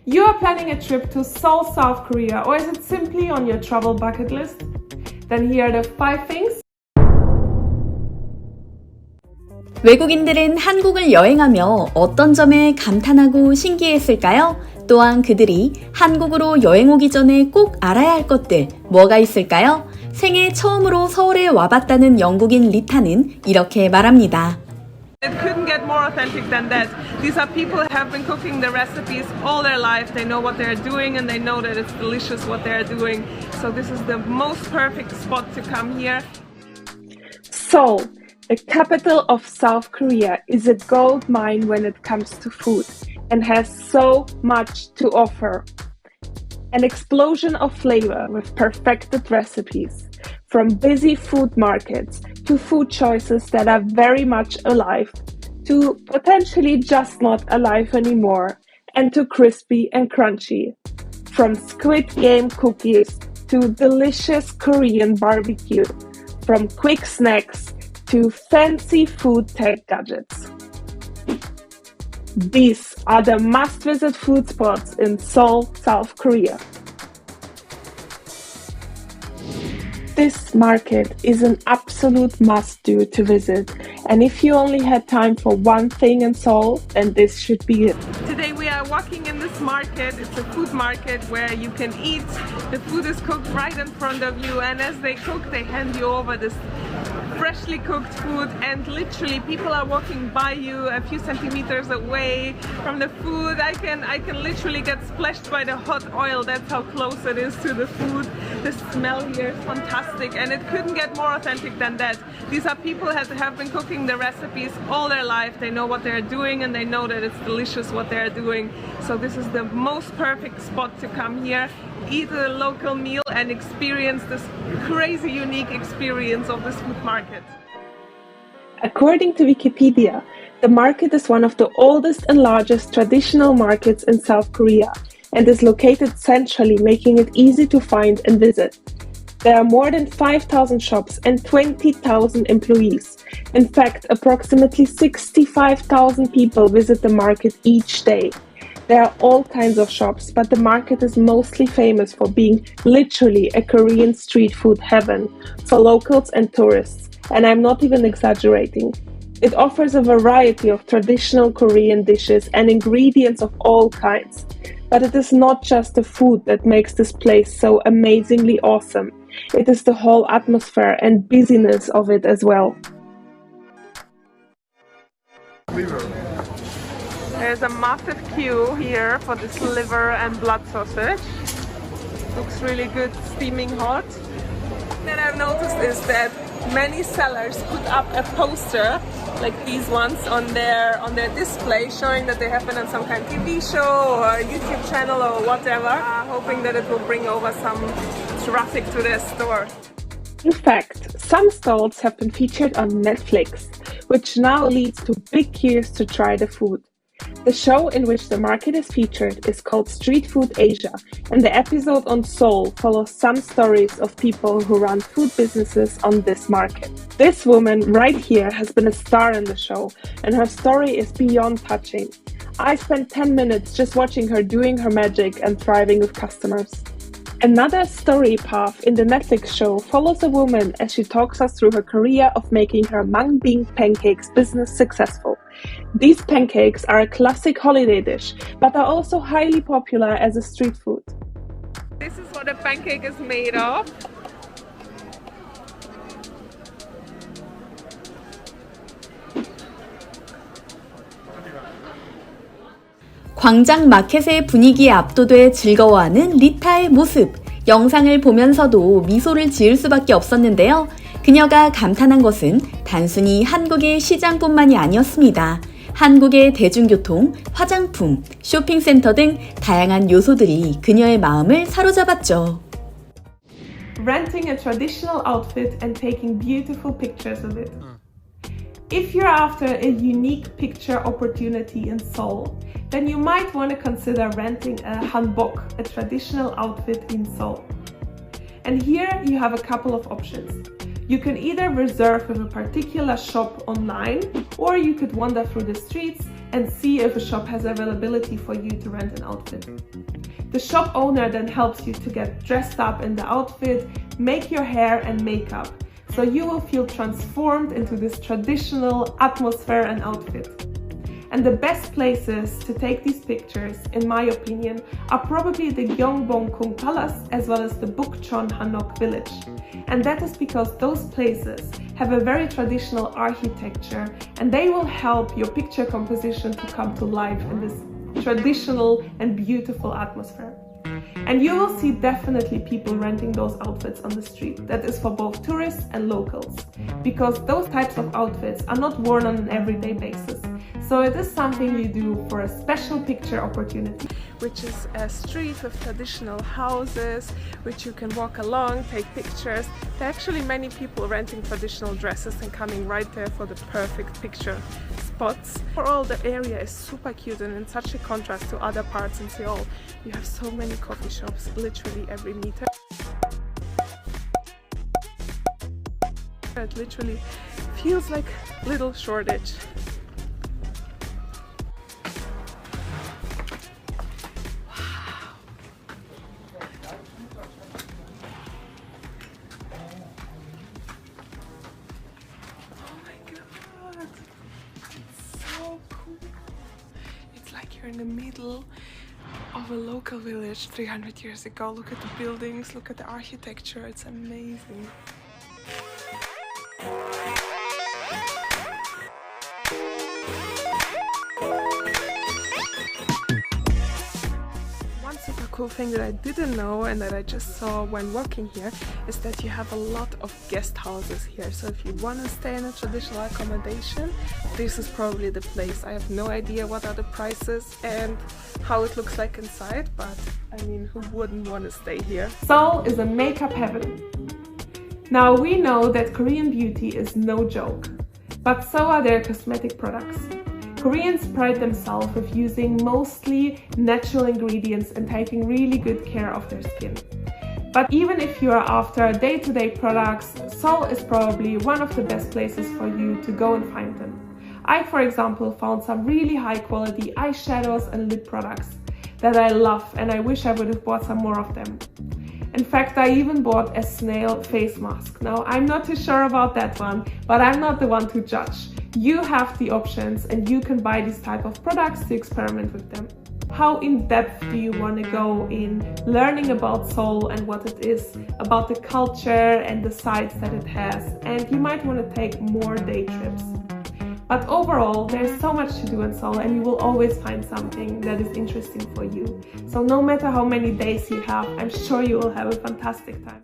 You are planning a trip to Seoul, South Korea, or is it simply on your travel bucket list? Then here are the 5 things. 외국인들은 한국을 여행하며 어떤 점에 감탄하고 신기했을까요? 또한 그들이 한국으로 여행 오기 전에 꼭 알아야 할 것들 뭐가 있을까요? 생애 처음으로 서울에 와봤다는 영국인 리타는 이렇게 말합니다. It couldn't get more authentic than that. These are people who have been cooking the recipes all their life. They know what they're doing and they know that it's delicious what they're doing. So this is the most perfect spot to come here. Seoul, the capital of South Korea, is a gold mine when it comes to food and has so much to offer. An explosion of flavor with perfected recipes, from busy food markets to food choices that are very much alive, to potentially just not alive anymore, and to crispy and crunchy. From Squid Game cookies to delicious Korean barbecue, from quick snacks to fancy food tech gadgets. These are the must-visit food spots in Seoul, South Korea. This market is an absolute must-do to visit, and if you only had time for one thing in Seoul, then this should be it. Today we are walking in this market. It's a food market where you can eat. The food is cooked right in front of you, and as they cook, they hand you over this freshly cooked food, and literally people are walking by you a few centimeters away from the food. I can literally get splashed by the hot oil. That's how close it is to the food. The smell here is fantastic, and it couldn't get more authentic than that. These are people that have been cooking the recipes all their life. They know what they're doing and they know that it's delicious what they're doing. So this is the most perfect spot to come here, eat a local meal and experience this crazy unique experience of this food market. According to Wikipedia, the market is one of the oldest and largest traditional markets in South Korea and is located centrally, making it easy to find and visit. There are more than 5,000 shops and 20,000 employees. In fact, approximately 65,000 people visit the market each day. There are all kinds of shops, but the market is mostly famous for being literally a Korean street food heaven for locals and tourists, and I'm not even exaggerating. It offers a variety of traditional Korean dishes and ingredients of all kinds. But it is not just the food that makes this place so amazingly awesome. It is the whole atmosphere and busyness of it as well. There's a massive queue here for this liver and blood sausage. Looks really good, steaming hot. What I've noticed is that many sellers put up a poster like these ones on their display, showing that they have been on some kind of TV show or YouTube channel or whatever, hoping that it will bring over some traffic to their store. In fact, some stalls have been featured on Netflix, which now leads to big queues to try the food. The show in which the market is featured is called Street Food Asia, and the episode on Seoul follows some stories of people who run food businesses on this market. This woman right here has been a star in the show, and her story is beyond touching. I spent 10 minutes just watching her doing her magic and thriving with customers. Another story path in the Netflix show follows a woman as she talks us through her career of making her mung bean pancakes business successful. These pancakes are a classic holiday dish, but are also highly popular as a street food. This is what a pancake is made of. 광장 마켓의 분위기에 압도돼 즐거워하는 리타의 모습. 영상을 보면서도 미소를 지을 수밖에 없었는데요. 그녀가 감탄한 것은 단순히 한국의 시장뿐만이 아니었습니다. 한국의 대중교통, 화장품, 쇼핑센터 등 다양한 요소들이 그녀의 마음을 사로잡았죠. Renting a traditional outfit and taking beautiful pictures of it. If you're after a unique picture opportunity in Seoul, then you might want to consider renting a hanbok, a traditional outfit in Seoul. And here you have a couple of options. You can either reserve with a particular shop online, or you could wander through the streets and see if a shop has availability for you to rent an outfit. The shop owner then helps you to get dressed up in the outfit, make your hair and makeup, so you will feel transformed into this traditional atmosphere and outfit. And the best places to take these pictures, in my opinion, are probably the Gyeongbokgung Palace as well as the Bukchon Hanok village. And that is because those places have a very traditional architecture and they will help your picture composition to come to life in this traditional and beautiful atmosphere. And you will see definitely people renting those outfits on the street. That is for both tourists and locals, because those types of outfits are not worn on an everyday basis. So it is something you do for a special picture opportunity, which is a street with traditional houses, which you can walk along, take pictures. There are actually many people renting traditional dresses and coming right there for the perfect picture spots. Overall, the area is super cute and in such a contrast to other parts in Seoul. You have so many coffee shops, literally every meter. It literally feels like little Shoreditch. You're in the middle of a local village 300 years ago. Look at the buildings, look at the architecture, it's amazing. One super cool thing that I didn't know and that I just saw when walking here is that you have a lot of guest houses here. So if you want to stay in a traditional accommodation, this is probably the place. I have no idea what are the prices and how it looks like inside, but I mean, who wouldn't want to stay here? Seoul is a makeup heaven. Now we know that Korean beauty is no joke, but so are their cosmetic products. Koreans pride themselves with using mostly natural ingredients and taking really good care of their skin. But even if you are after day-to-day products, Seoul is probably one of the best places for you to go and find them. I, for example, found some really high-quality eyeshadows and lip products that I love, and I wish I would have bought some more of them. In fact, I even bought a snail face mask. Now, I'm not too sure about that one, but I'm not the one to judge. You have the options and you can buy these type of products to experiment with them. How in depth do you want to go in learning about Seoul and what it is, about the culture and the sites that it has, and you might want to take more day trips. But overall, there's so much to do in Seoul and you will always find something that is interesting for you. So no matter how many days you have, I'm sure you will have a fantastic time.